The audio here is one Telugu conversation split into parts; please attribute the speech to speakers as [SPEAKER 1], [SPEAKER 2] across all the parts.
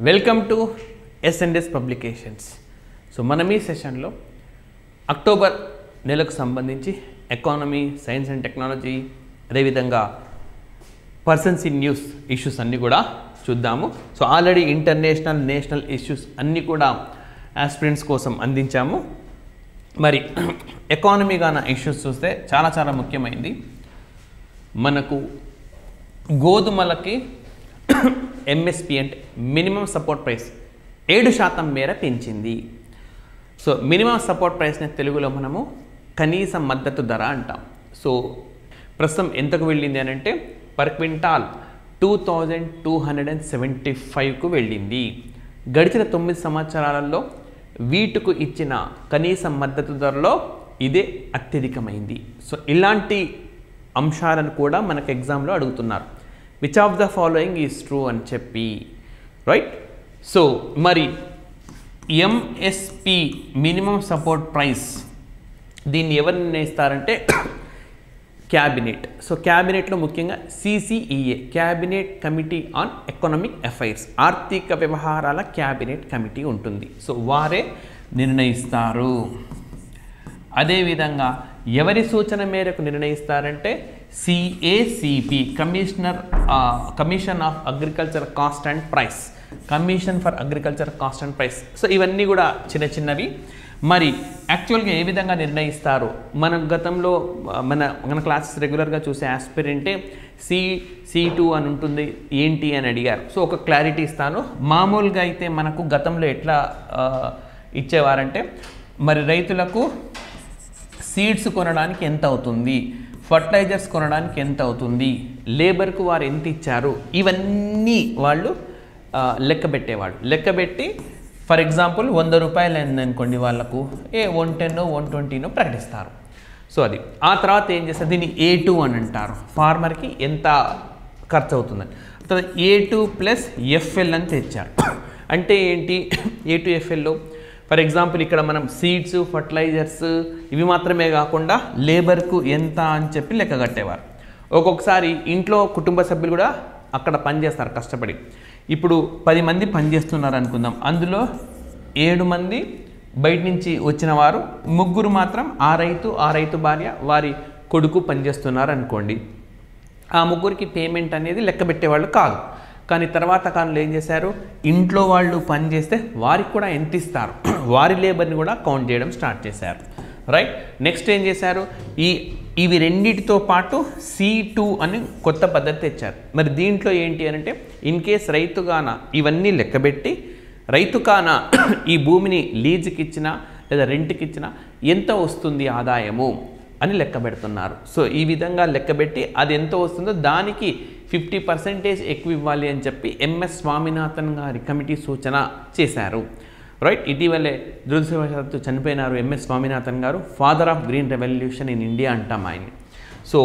[SPEAKER 1] Welcome to S&S publications. So మనం ఈ సెషన్లో అక్టోబర్ నెలకు సంబంధించి ఎకానమీ, సైన్స్ అండ్ టెక్నాలజీ, అదేవిధంగా పర్సన్స్ ఇన్ న్యూస్ ఇష్యూస్ అన్నీ కూడా చూద్దాము. So already international, national issues అన్నీ కూడా ఆస్పిరెంట్స్ కోసం అందించాము. మరి ఎకానమీ గాన ఇష్యూస్ చూస్తే చాలా ముఖ్యమైనది. మనకు గోధుమలకి MSP అంటే మినిమం సపోర్ట్ ప్రైస్ 7% మేర పెంచింది. సో మినిమం సపోర్ట్ ప్రైస్ని తెలుగులో మనము కనీస మద్దతు ధర అంటాం. సో ప్రస్తుతం ఎంతకు వెళ్ళింది అని అంటే పర్ క్వింటాల్ 2275కు వెళ్ళింది. గడిచిన 9 సంవత్సరాలలో వీటికి ఇచ్చిన కనీస మద్దతు ధరలో ఇదే అత్యధికమైంది. సో ఇలాంటి అంశాలను కూడా మనకు ఎగ్జామ్లో అడుగుతున్నారు. Which of the following is true అని చెప్పి, రైట్? సో మరి MSP మినిమం సపోర్ట్ ప్రైస్ దీన్ని ఎవరు నిర్ణయిస్తారంటే క్యాబినెట్. సో క్యాబినెట్లో ముఖ్యంగా CCEA, cabinet committee on economic affairs, ఆర్థిక వ్యవహారాల క్యాబినెట్ కమిటీ ఉంటుంది. సో వారే నిర్ణయిస్తారు. అదేవిధంగా ఎవరి సూచన మేరకు నిర్ణయిస్తారంటే CACP, commission of agriculture cost and price, commission for agriculture cost and price. So ఇవన్నీ కూడా చిన్నవి. మరి యాక్చువల్గా ఏ విధంగా నిర్ణయిస్తారు? మన గతంలో మన క్లాసెస్ రెగ్యులర్గా చూసే ఆస్పిరెంటే C2 అని ఉంటుంది, ఏంటి అని అడిగారు. సో ఒక క్లారిటీ ఇస్తాను. మామూలుగా అయితే మనకు గతంలో ఎట్లా ఇచ్చేవారంటే మరి రైతులకు సీడ్స్ కొనడానికి ఎంత అవుతుంది, ఫర్టిలైజర్స్ కొనడానికి ఎంత అవుతుంది, లేబర్కు వారు ఎంత ఇచ్చారు, ఇవన్నీ వాళ్ళు లెక్కబెట్టేవాడు. లెక్కబెట్టి ఫర్ ఎగ్జాంపుల్ 100 రూపాయలు అయిందనుకోండి, వాళ్ళకు 110 120 ప్రకటిస్తారు. సో అది ఆ తర్వాత ఏం చేస్తారు, దీన్ని A2 అని అంటారు. ఫార్మర్కి ఎంత ఖర్చు అవుతుందని. తర్వాత A2 ప్లస్ FL అని తెచ్చారు. అంటే ఏంటి A2 FLలో? ఫర్ ఎగ్జాంపుల్ ఇక్కడ మనం సీడ్స్, ఫర్టిలైజర్స్ ఇవి మాత్రమే కాకుండా లేబర్కు ఎంత అని చెప్పి లెక్క కట్టేవారు. ఒక్కొక్కసారి ఇంట్లో కుటుంబ సభ్యులు కూడా అక్కడ పనిచేస్తారు కష్టపడి. ఇప్పుడు 10 మంది పనిచేస్తున్నారు అనుకుందాం. అందులో 7 మంది బయట నుంచి వచ్చిన వారు, 3 మాత్రం ఆ రైతు భార్య, వారి కొడుకు పనిచేస్తున్నారు అనుకోండి. ఆ 3కి పేమెంట్ అనేది లెక్క పెట్టేవాళ్ళు కాదు. కానీ తర్వాత కాలంలో ఏం చేశారు, ఇంట్లో వాళ్ళు పని చేస్తే వారికి కూడా ఎంత ఇస్తారు, వారి లేబర్ని కూడా కౌంట్ చేయడం స్టార్ట్ చేశారు, రైట్? నెక్స్ట్ ఏం చేశారు, ఇవి రెండింటితో పాటు C2 అని కొత్త పద్ధతి తెచ్చారు. మరి దీంట్లో ఏంటి అని అంటే ఇన్ కేస్ రైతుగాన ఇవన్నీ లెక్కబెట్టి రైతుకాన ఈ భూమిని లీజుకి ఇచ్చినా లేదా రెంట్కి ఇచ్చినా ఎంత వస్తుంది ఆదాయము అని లెక్క పెడుతున్నారు. సో ఈ విధంగా లెక్కబెట్టి అది ఎంత వస్తుందో దానికి 50% ఎక్కువ ఇవ్వాలి అని చెప్పి MS స్వామినాథన్ గారి కమిటీ సూచన చేశారు, రైట్? ఇటీవలే దురదృష్టవశాత్తు చనిపోయినారు MS స్వామినాథన్ గారు, father of green revolution in India అంటాం ఆయన్ని. సో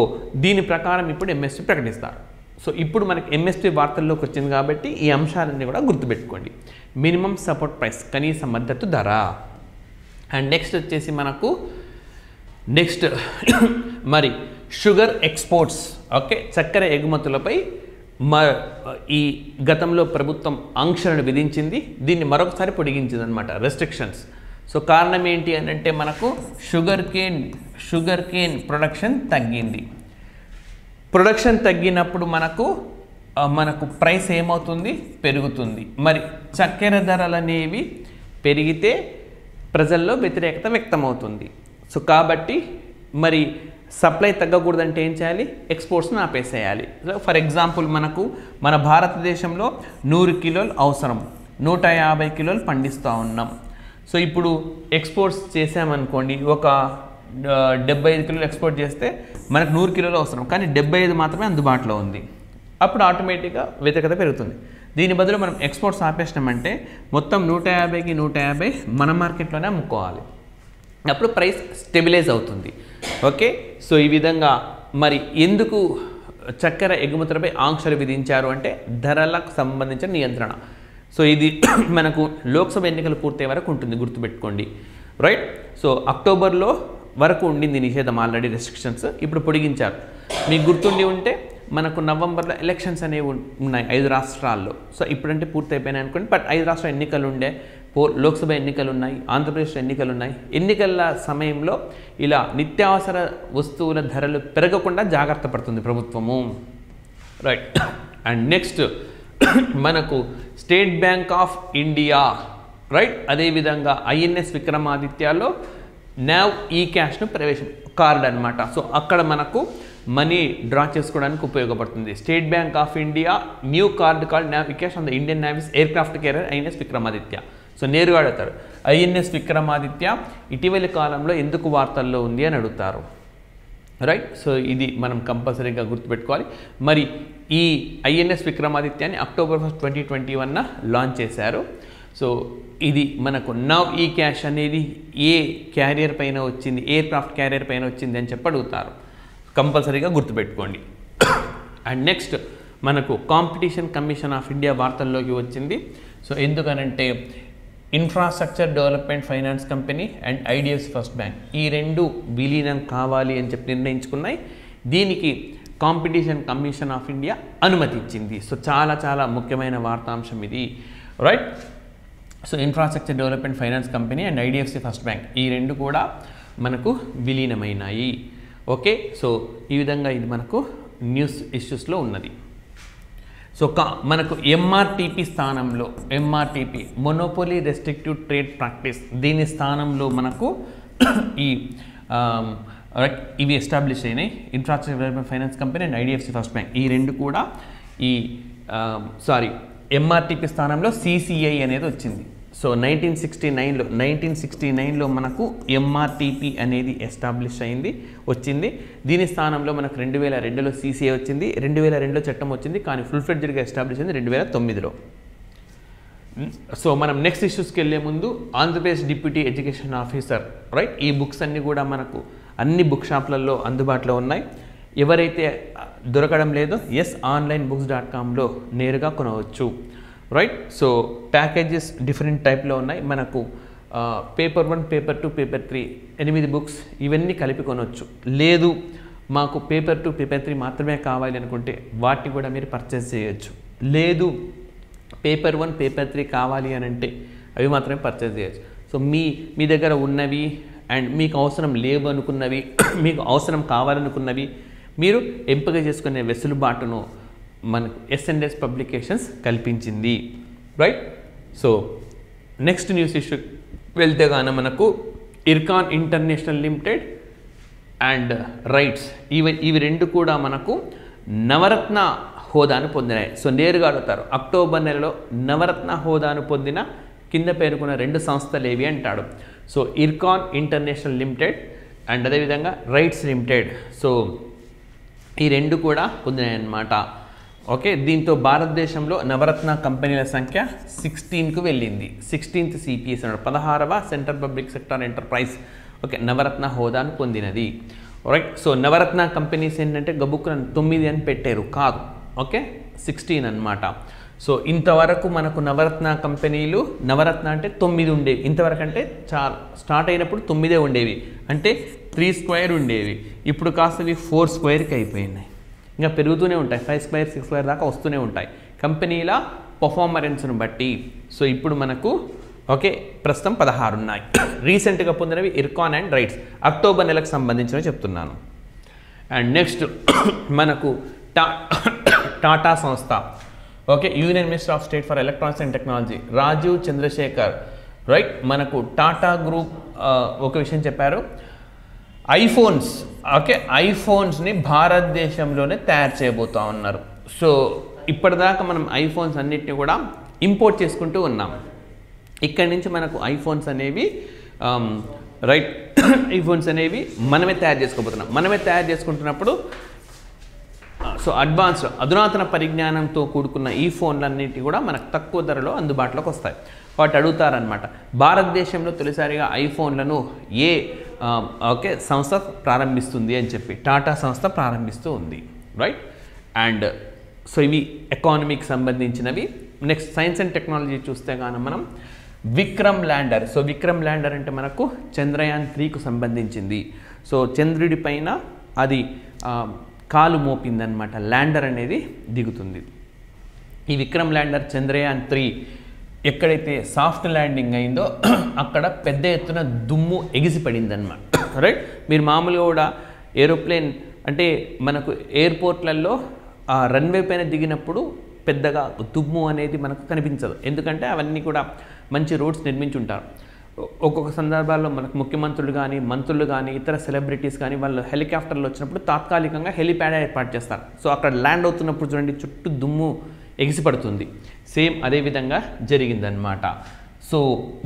[SPEAKER 1] దీని ప్రకారం ఇప్పుడు MSP ప్రకటిస్తారు. సో ఇప్పుడు మనకి MSP వార్తల్లోకి వచ్చింది కాబట్టి ఈ అంశాలన్నీ కూడా గుర్తుపెట్టుకోండి. మినిమం సపోర్ట్ ప్రైస్, కనీస మద్దతు ధర. అండ్ నెక్స్ట్ వచ్చేసి మనకు మరి షుగర్ ఎక్స్పోర్ట్స్, ఓకే, చక్కెర ఎగుమతులపై ఈ గతంలో ప్రభుత్వం ఆంక్షలను విధించింది. దీన్ని మరొకసారి పొడిగించింది అనమాట, రెస్ట్రిక్షన్స్. సో కారణం ఏంటి అని అంటే మనకు షుగర్ కేన్ ప్రొడక్షన్ తగ్గింది. ప్రొడక్షన్ తగ్గినప్పుడు మనకు ప్రైస్ ఏమవుతుంది, పెరుగుతుంది. మరి చక్కెర ధరలు అనేవి పెరిగితే ప్రజల్లో వ్యతిరేకత వ్యక్తమవుతుంది. సో కాబట్టి మరి సప్లై తగ్గకూడదంటే ఏం చేయాలి, ఎక్స్పోర్ట్స్ని ఆపేసేయాలి. ఫర్ ఎగ్జాంపుల్ మన భారతదేశంలో 100 కిలోలు అవసరం, 150 కిలోలు పండిస్తూ ఉన్నాం. సో ఇప్పుడు ఎక్స్పోర్ట్స్ చేసామనుకోండి, ఒక 75 కిలోలు ఎక్స్పోర్ట్ చేస్తే మనకు 100 కిలోలు అవసరం, కానీ 75 మాత్రమే అందుబాటులో ఉంది. అప్పుడు ఆటోమేటిక్గా వ్యతిరేకత పెరుగుతుంది. దీని బదులు మనం ఎక్స్పోర్ట్స్ ఆపేసినామంటే మొత్తం 150కి 150 మన మార్కెట్లోనే అమ్ముకోవాలి. అప్పుడు ప్రైస్ స్టెబిలైజ్ అవుతుంది, ఓకే? సో ఈ విధంగా మరి ఎందుకు చక్కెర ఎగుమతులపై ఆంక్షలు విధించారు అంటే ధరలకు సంబంధించిన నియంత్రణ. సో ఇది మనకు లోక్సభ ఎన్నికలు పూర్తయ్యే వరకు ఉంటుంది, గుర్తుపెట్టుకోండి, రైట్? సో అక్టోబర్లో వరకు ఉండింది నిషేధం, ఆల్రెడీ రెస్ట్రిక్షన్స్. ఇప్పుడు పొడిగించారు. మీకు గుర్తుండి ఉంటే మనకు నవంబర్లో ఎలక్షన్స్ అనేవి ఉన్నాయి 5 రాష్ట్రాల్లో. సో ఇప్పుడంటే పూర్తి అయిపోయినాయి అనుకోండి, బట్ 5 రాష్ట్రాల ఎన్నికలు ఉండే, లోక్సభ ఎన్నికలు ఉన్నాయి, ఆంధ్రప్రదేశ్లో ఎన్నికలు ఉన్నాయి. ఎన్నికల సమయంలో ఇలా నిత్యావసర వస్తువుల ధరలు పెరగకుండా జాగ్రత్త పడుతుంది ప్రభుత్వము. రైట్. అండ్ నెక్స్ట్ మనకు state Bank of India, right, అదేవిధంగా ఐఎన్ఎస్ విక్రమాదిత్యలో నావ్ ఈ క్యాష్ను కార్డ్ అనమాట. సో అక్కడ మనకు మనీ డ్రా చేసుకోవడానికి ఉపయోగపడుతుంది. State Bank of India new card called NAV eCash on the Indian Navy's aircraft carrier INS Vikramaditya. So నేరుగా అడుగుతారు, ఐఎన్ఎస్ విక్రమాదిత్య ఇటీవలి కాలంలో ఎందుకు వార్తల్లో ఉంది అని అడుగుతారు. రైట్. సో ఇది మనం కంపల్సరీగా గుర్తుపెట్టుకోవాలి. మరి ఈ ఐఎన్ఎస్ విక్రమాదిత్యాన్ని October 1, 2021 లాంచ్ చేశారు. సో ఇది మనకు నవ్ ఈ క్యాష్ అనేది ఏ క్యారియర్ పైన వచ్చింది, ఎయిర్క్రాఫ్ట్ క్యారియర్ పైన వచ్చింది అని చెప్పి అడుగుతారు. కంపల్సరీగా గుర్తుపెట్టుకోండి. అండ్ నెక్స్ట్ మనకు కాంపిటీషన్ కమిషన్ ఆఫ్ ఇండియా వార్తల్లోకి వచ్చింది. సో ఎందుకనంటే infrastructure development finance company and IDFC first bank ఈ రెండు విలీనం కావాలి అని చెప్పి నిర్ణయించుకున్నాయి. దీనికి కాంపిటీషన్ కమిషన్ ఆఫ్ ఇండియా అనుమతి ఇచ్చింది. సో చాలా చాలా ముఖ్యమైన వార్తాంశం ఇది. Right. So infrastructure development finance company and IDFC first bank ఈ రెండు కూడా మనకు విలీనమైనాయి. ఓకే. సో ఈ విధంగా ఇది మనకు న్యూస్ ఇష్యూస్లో ఉన్నది. సో మనకు ఎంఆర్టీపీ స్థానంలో, MRTP monopoly restrictive trade practice, దీని స్థానంలో మనకు ఈ ఇవి ఎస్టాబ్లిష్ అయినాయి. Infrastructure development finance company and IDFC first bank ఈ రెండు కూడా ఈ ఎంఆర్టీపీ స్థానంలో సిసిఐ అనేది వచ్చింది. సో 1969లో మనకు ఎంఆర్టీపీ అనేది ఎస్టాబ్లిష్ వచ్చింది. దీని స్థానంలో మనకు 2002లో సిసిఐ వచ్చింది. 2002లో చట్టం వచ్చింది, కానీ ఫుల్ ఫ్లెడ్జ్డ్గా ఎస్టాబ్లిష్ అయింది 2009లో. సో మనం నెక్స్ట్ ఇష్యూస్కి వెళ్ళే ముందు Andhra Pradesh deputy education officer, right, ఈ బుక్స్ అన్నీ కూడా మనకు అన్ని బుక్ షాప్లలో అందుబాటులో ఉన్నాయి. ఎవరైతే దొరకడం లేదో ఆన్లైన్బుక్స్.comలో నేరుగా కొనవచ్చు. రైట్. సో ప్యాకేజెస్ డిఫరెంట్ టైప్లో ఉన్నాయి. మనకు పేపర్ 1, పేపర్ 2, పేపర్ 3 8 బుక్స్ ఇవన్నీ కలిపి కొనవచ్చు. లేదు మాకు పేపర్ 2, పేపర్ 3 మాత్రమే కావాలి అనుకుంటే వాటిని కూడా మీరు పర్చేస్ చేయొచ్చు. లేదు పేపర్ 1, పేపర్ 3 కావాలి అని అంటే అవి మాత్రమే పర్చేస్ చేయొచ్చు. సో మీ దగ్గర ఉన్నవి అండ్ మీకు అవసరం లేవు అనుకున్నవి, మీకు అవసరం కావాలనుకున్నవి మీరు ఎంపిక చేసుకునే వెసులుబాటును మనకు S&S పబ్లికేషన్స్ కల్పించింది. Right. So next news issue వెళ్తే గాన మనకు Ircon international limited and rights ఇవి రెండు కూడా మనకు నవరత్న హోదాను పొందినాయి. సో నేరుగా అడుగుతారు, అక్టోబర్ నెలలో నవరత్న హోదాను పొందిన కింద పేర్కొన్న రెండు సంస్థలు ఏవి అంటాడు. So Ircon international limited and అదేవిధంగా రైట్స్ లిమిటెడ్. సో ఈ రెండు కూడా పొందినాయి అన్నమాట. ఓకే. దీంతో భారతదేశంలో నవరత్న కంపెనీల సంఖ్య 16కు వెళ్ళింది. 16th CPS అన్నాడు, 16వ central public sector enterprise. Okay, Navratna హోదాను పొందినది. రైట్. సో నవరత్న కంపెనీస్ ఏంటంటే గబుక్కున 9 అని పెట్టారు, కాదు. ఓకే, 16 అన్నమాట. సో ఇంతవరకు మనకు నవరత్న కంపెనీలు, నవరత్న అంటే 9 ఉండేవి ఇంతవరకు. అంటే చాలా స్టార్ట్ అయినప్పుడు 9 ఉండేవి, అంటే 3 స్క్వేర్ ఉండేవి. ఇప్పుడు కాస్త 4 స్క్వేర్కి అయిపోయినాయి. ఇంకా పెరుగుతూనే ఉంటాయి, 5 స్క్వేర్ 6 స్క్వేర్ దాకా వస్తూనే ఉంటాయి కంపెనీల పర్ఫార్మెన్స్ను బట్టి. సో ఇప్పుడు మనకు ఓకే ప్రస్తుతం 16 ఉన్నాయి. రీసెంట్గా పొందినవి ఇర్కాన్ అండ్ రైట్స్, అక్టోబర్ నెలకు సంబంధించినవి చెప్తున్నాను. అండ్ నెక్స్ట్ మనకు టాటా సంస్థ, okay, union minister of state for electronics and technology Rajeev Chandrasekhar, right, మనకు టాటా గ్రూప్ ఒక విషయం చెప్పారు, ఐఫోన్స్, ఓకే, ఐఫోన్స్ని భారతదేశంలోనే తయారు చేయబోతా ఉన్నారు. సో ఇప్పటిదాకా మనం ఐఫోన్స్ అన్నిటిని కూడా ఇంపోర్ట్ చేసుకుంటూ ఉన్నాం. ఇక్కడి నుంచి మనకు ఐఫోన్స్ అనేవి రైట్ ఐఫోన్స్ అనేవి మనమే తయారు చేసుకోబోతున్నాం. మనమే తయారు చేసుకుంటున్నప్పుడు సో అడ్వాన్స్డ్ అధునాతన పరిజ్ఞానంతో కూడుకున్న ఈ ఫోన్లన్నిటి కూడా మనకు తక్కువ ధరలో అందుబాటులోకి వస్తాయి. వాటి అడుగుతారనమాట, భారతదేశంలో తొలిసారిగా ఐఫోన్లను ఏ ఓకే సంస్థ ప్రారంభిస్తుంది అని చెప్పి టాటా సంస్థ ప్రారంభిస్తూ ఉంది, రైట్. అండ్ సో ఇవి ఎకానమీకి సంబంధించినవి. నెక్స్ట్ సైన్స్ అండ్ టెక్నాలజీ చూస్తే కానీ మనం Vikram lander. So Vikram lander అంటే మనకు చంద్రయాన్ 3కు సంబంధించింది. సో చంద్రుడి పైన అది కాలు మోపిందనమాట, ల్యాండర్ అనేది దిగుతుంది. ఈ విక్రమ్ ల్యాండర్ చంద్రయాన్-3 ఎక్కడైతే సాఫ్ట్ ల్యాండింగ్ అయిందో అక్కడ పెద్ద ఎత్తున దుమ్ము ఎగిసిపడిందనమాట. రైట్, మీరు మామూలుగా కూడా ఏరోప్లేన్ అంటే మనకు ఎయిర్పోర్ట్లలో రన్వే పైన దిగినప్పుడు పెద్దగా దుమ్ము అనేది మనకు కనిపించదు, ఎందుకంటే అవన్నీ కూడా మంచి రోడ్స్ నిర్మించి ఉంటారు. ఒక్కొక్క సందర్భాల్లో మనకు ముఖ్యమంత్రులు కానీ, మంత్రులు కానీ, ఇతర సెలబ్రిటీస్ కానీ వాళ్ళు హెలికాప్టర్లు వచ్చినప్పుడు తాత్కాలికంగా హెలిప్యాడ్ ఏర్పాటు చేస్తారు. సో అక్కడ ల్యాండ్ అవుతున్నప్పుడు చూడండి చుట్టూ దుమ్ము ఎగిసిపడుతుంది. సేమ్ అదేవిధంగా జరిగిందనమాట. సో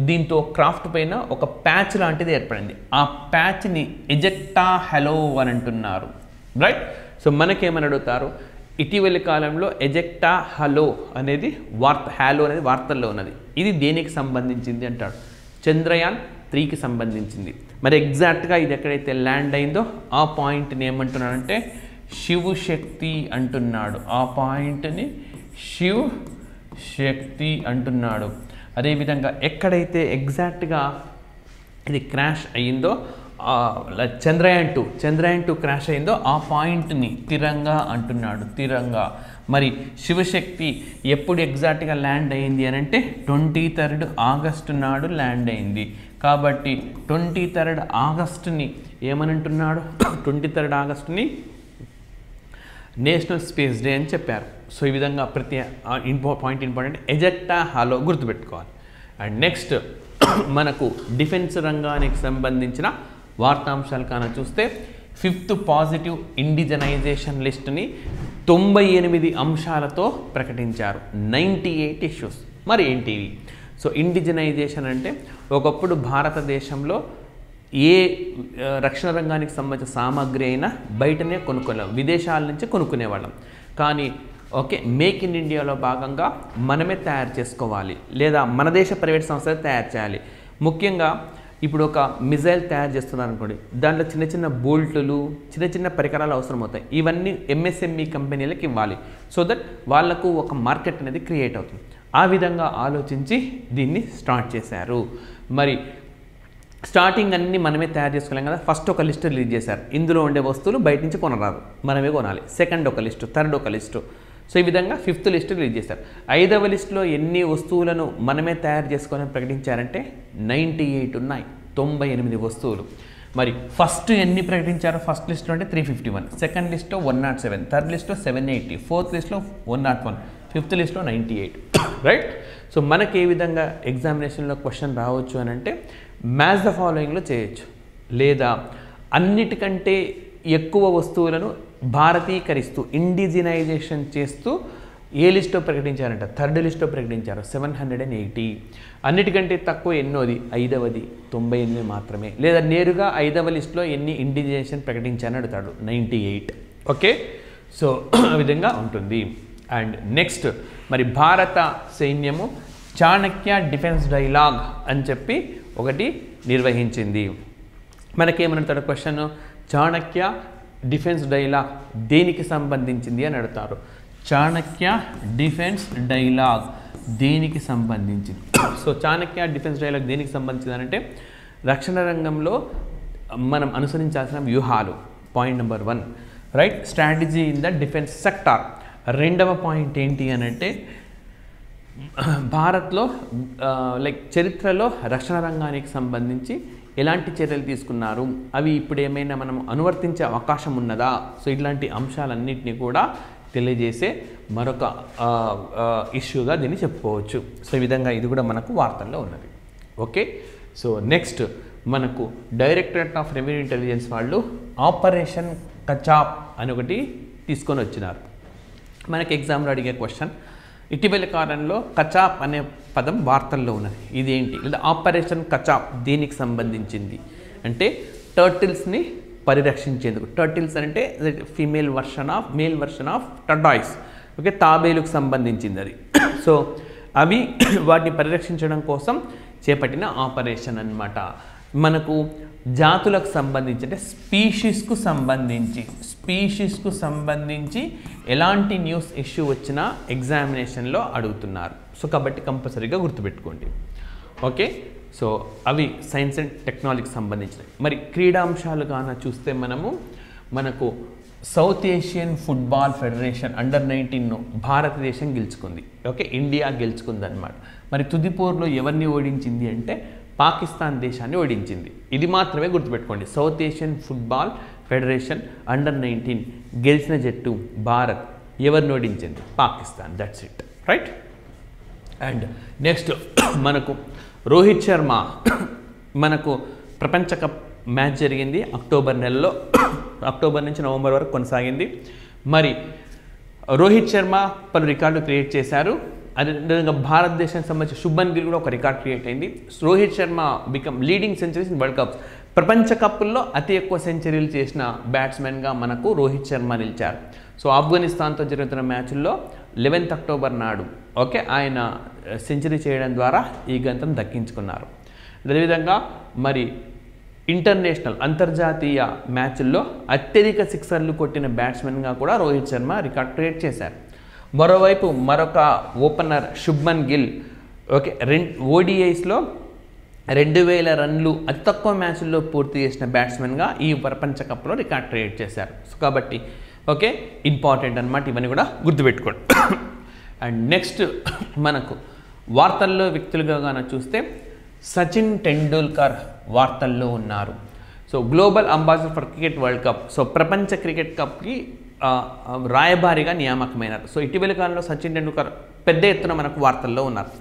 [SPEAKER 1] దీంతో క్రాఫ్ట్ పైన ఒక ప్యాచ్ లాంటిది ఏర్పడింది. ఆ ప్యాచ్ని ఎజెక్టా హలో అని అంటున్నారు. రైట్, సో మనకేమని అడుగుతారు, ఇటీవలి కాలంలో ఎజెక్టా హలో అనేది హ్యాలో అనేది వార్తల్లో ఉన్నది. ఇది దేనికి సంబంధించింది అంటాడు, చంద్రయాన్-3కి సంబంధించింది. మరి ఎగ్జాక్ట్గా ఇది ఎక్కడైతే ల్యాండ్ అయిందో ఆ పాయింట్ని ఏమంటున్నాడంటే శివ్ శక్తి అంటున్నాడు. ఆ పాయింట్ని శివ్ శక్తి అంటున్నాడు. అదేవిధంగా ఎక్కడైతే ఎగ్జాక్ట్గా ఇది క్రాష్ అయ్యిందో చంద్రయాన్-2 క్రాష్ అయిందో ఆ పాయింట్ని తిరంగా అంటున్నాడు, తిరంగా. మరి శివశక్తి ఎప్పుడు ఎగ్జాక్ట్గా ల్యాండ్ అయింది అని అంటే 23 ఆగస్టు నాడు ల్యాండ్ అయింది. కాబట్టి 23 ఆగస్టుని ఏమని అంటున్నాడు, 23 ఆగస్టుని నేషనల్ స్పేస్ డే అని చెప్పారు. సో ఈ విధంగా ప్రతి పాయింట్ ఇంపార్టెంట్, ఎజెక్టా హలో గుర్తుపెట్టుకోవాలి. అండ్ నెక్స్ట్ మనకు డిఫెన్స్ రంగానికి సంబంధించిన వార్తాంశాలు కానీ చూస్తే 5th పాజిటివ్ ఇండిజనైజేషన్ లిస్ట్ని 98 అంశాలతో ప్రకటించారు, 98 ఇష్యూస్. మరి ఏంటివి? సో ఇండిజనైజేషన్ అంటే ఒకప్పుడు భారతదేశంలో ఏ రక్షణ రంగానికి సంబంధించిన సామాగ్రి అయినా బయటనే కొనుక్కోలేం, విదేశాల నుంచి కొనుక్కునేవాళ్ళం. కానీ ఓకే, మేక్ ఇన్ ఇండియాలో భాగంగా మనమే తయారు చేసుకోవాలి, లేదా మన దేశ ప్రైవేట్ సంస్థలు తయారు చేయాలి. ముఖ్యంగా ఇప్పుడు ఒక మిజైల్ తయారు చేస్తున్నారు అనుకోండి, దాంట్లో చిన్న చిన్న బోల్టులు, చిన్న చిన్న పరికరాలు అవసరం అవుతాయి. ఇవన్నీ ఎంఎస్ఎంఈ కంపెనీలకు ఇవ్వాలి, సో దట్ వాళ్లకు ఒక మార్కెట్ అనేది క్రియేట్ అవుతుంది. ఆ విధంగా ఆలోచించి దీన్ని స్టార్ట్ చేశారు. మరి స్టార్టింగ్ అన్నీ మనమే తయారు చేసుకోలేం కదా, ఫస్ట్ ఒక లిస్ట్ రిలీజ్ చేశారు. ఇందులో ఉండే వస్తువులు బయట నుంచి కొనరాదు, మనమే కొనాలి. సెకండ్ ఒక లిస్టు, థర్డ్ ఒక లిస్టు. సో ఈ విధంగా 5th లిస్ట్ రిలీజ్ చేశారు. 5వ లిస్టులో ఎన్ని వస్తువులను మనమే తయారు చేసుకోవాలని ప్రకటించారంటే 98 ఉన్నాయి, 98 వస్తువులు. మరి ఫస్ట్ ఎన్ని ప్రకటించారు? ఫస్ట్ లిస్ట్లో అంటే 351, సెకండ్ లిస్ట్లో 107, థర్డ్ లిస్ట్లో 780, ఫోర్త్ లిస్ట్లో 101, 5th లిస్ట్లో 98. రైట్, సో మనకి ఏ విధంగా ఎగ్జామినేషన్లో క్వశ్చన్ రావచ్చు అని అంటే మ్యాచ్ ద ఫాలోయింగ్లో చేయొచ్చు, లేదా అన్నిటికంటే ఎక్కువ వస్తువులను భారతీకరిస్తూ ఇండిజినైజేషన్ చేస్తూ ఏ లిస్ట్లో ప్రకటించారంట, థర్డ్ లిస్ట్లో ప్రకటించారు 780. అన్నిటికంటే తక్కువ ఎన్నోది? 5వది, 98 మాత్రమే. లేదా నేరుగా 5వ లిస్ట్లో ఎన్ని ఇండిజినైజేషన్ ప్రకటించారని అడుగుతాడు, 98. ఓకే, సో ఆ విధంగా ఉంటుంది. అండ్ నెక్స్ట్ మరి భారత సైన్యము చాణక్య డిఫెన్స్ డైలాగ్ అని చెప్పి ఒకటి నిర్వహించింది. మనకేమడుగుతాడు క్వశ్చన్, చాణక్య డిఫెన్స్ డైలాగ్ దేనికి సంబంధించింది అని అడుగుతారు. చాణక్య డిఫెన్స్ డైలాగ్ దేనికి సంబంధించింది? సో చాణక్య డిఫెన్స్ డైలాగ్ దేనికి సంబంధించింది అంటే రక్షణ రంగంలో మనం అనుసరించాల్సిన వ్యూహాలు, point number 1. Right, strategy in the defence sector. రెండవ పాయింట్ ఏంటి అని అంటే భారత్లో చరిత్రలో రక్షణ రంగానికి సంబంధించి ఎలాంటి చర్యలు తీసుకున్నారు, అవి ఇప్పుడు ఏమైనా మనం అనువర్తించే అవకాశం ఉన్నదా. సో ఇట్లాంటి అంశాలన్నింటినీ కూడా తెలియజేసే మరొక ఇష్యూగా దీన్ని చెప్పుకోవచ్చు. సో ఈ విధంగా ఇది కూడా మనకు వార్తల్లో ఉన్నది. ఓకే, సో నెక్స్ట్ మనకు డైరెక్టరేట్ ఆఫ్ రెవెన్యూ ఇంటెలిజెన్స్ వాళ్ళు ఆపరేషన్ కచాప్ అని ఒకటి తీసుకొని వచ్చినారు. మనకి ఎగ్జామ్లో అడిగే క్వశ్చన్, ఇటీవల కాలంలో కచాప్ అనే పదం వార్తల్లో ఉన్నది, ఇదేంటి? లేదా ఆపరేషన్ కచాప్ దేనికి సంబంధించింది అంటే టర్టిల్స్ని పరిరక్షించేందుకు. టర్టిల్స్ అంటే female version of male version of tortoise. Okay, తాబేలుకు సంబంధించింది అది. సో అవి వాటిని పరిరక్షించడం కోసం చేపట్టిన ఆపరేషన్ అన్నమాట. మనకు జాతులకు సంబంధించి అంటే స్పీషీస్కు సంబంధించి ఎలాంటి న్యూస్ ఇష్యూ వచ్చినా ఎగ్జామినేషన్లో అడుగుతున్నారు. సో కాబట్టి కంపల్సరీగా గుర్తుపెట్టుకోండి. ఓకే, సో అవి సైన్స్ అండ్ టెక్నాలజీకి సంబంధించినవి. మరి క్రీడాంశాలు కానీ చూస్తే మనకు సౌత్ ఏషియన్ ఫుట్బాల్ ఫెడరేషన్ అండర్-19ను భారతదేశం గెలుచుకుంది. ఓకే, ఇండియా గెలుచుకుంది అనమాట. మరి తుది పోరులో ఎవరిని ఓడించింది అంటే పాకిస్తాన్ దేశాన్ని ఓడించింది. ఇది మాత్రమే గుర్తుపెట్టుకోండి. South Asian football federation under nineteen గెలిచిన జట్టు భారత్. ఎవరిని ఓడించింది? Pakistan. That's it, right. And next మనకు రోహిత్ శర్మ మనకు ప్రపంచ కప్ మ్యాచ్ జరిగింది అక్టోబర్ నెలలో. అక్టోబర్ నుంచి నవంబర్ వరకు కొనసాగింది. మరి రోహిత్ శర్మ పలు రికార్డులు క్రియేట్ చేశారు. అదేవిధంగా భారతదేశానికి సంబంధించి శుభ్మన్ గిల్ కూడా ఒక రికార్డ్ క్రియేట్ అయింది. Rohit Sharma become leading centuries in world cups. ప్రపంచ కప్పుల్లో అతి ఎక్కువ సెంచరీలు చేసిన బ్యాట్స్మెన్గా మనకు రోహిత్ శర్మ నిలిచారు. సో ఆఫ్ఘనిస్తాన్తో జరుగుతున్న మ్యాచ్ల్లో 11th అక్టోబర్ నాడు ఓకే ఆయన సెంచరీ చేయడం ద్వారా ఈ గంతం దక్కించుకున్నారు. అదేవిధంగా మరి ఇంటర్నేషనల్ అంతర్జాతీయ మ్యాచ్ల్లో అత్యధిక సిక్సర్లు కొట్టిన బ్యాట్స్మెన్గా కూడా రోహిత్ శర్మ రికార్డ్ క్రియేట్ చేశారు. మరోవైపు మరొక ఓపెనర్ శుభ్మన్ గిల్ ఓకే ఓడిఐస్లో 2000 రన్లు అతి తక్కువ మ్యాచ్ల్లో పూర్తి చేసిన బ్యాట్స్మెన్గా ఈ ప్రపంచ కప్లో రికార్డ్ క్రియేట్ చేశారు. సో కాబట్టి ఓకే ఇంపార్టెంట్ అన్నమాట, ఇవన్నీ కూడా గుర్తుపెట్టుకోండి. అండ్ నెక్స్ట్ మనకు వార్తల్లో వ్యక్తులుగా కానీ చూస్తే సచిన్ టెండూల్కర్ వార్తల్లో ఉన్నారు. So global ambassador for cricket world cup. So ప్రపంచ క్రికెట్ కప్కి రాయబారిగా నియామకమైనారు. సో ఇటీవల కాలంలో సచిన్ టెండూల్కర్ పెద్ద ఎత్తున మనకు వార్తల్లో ఉన్నారు.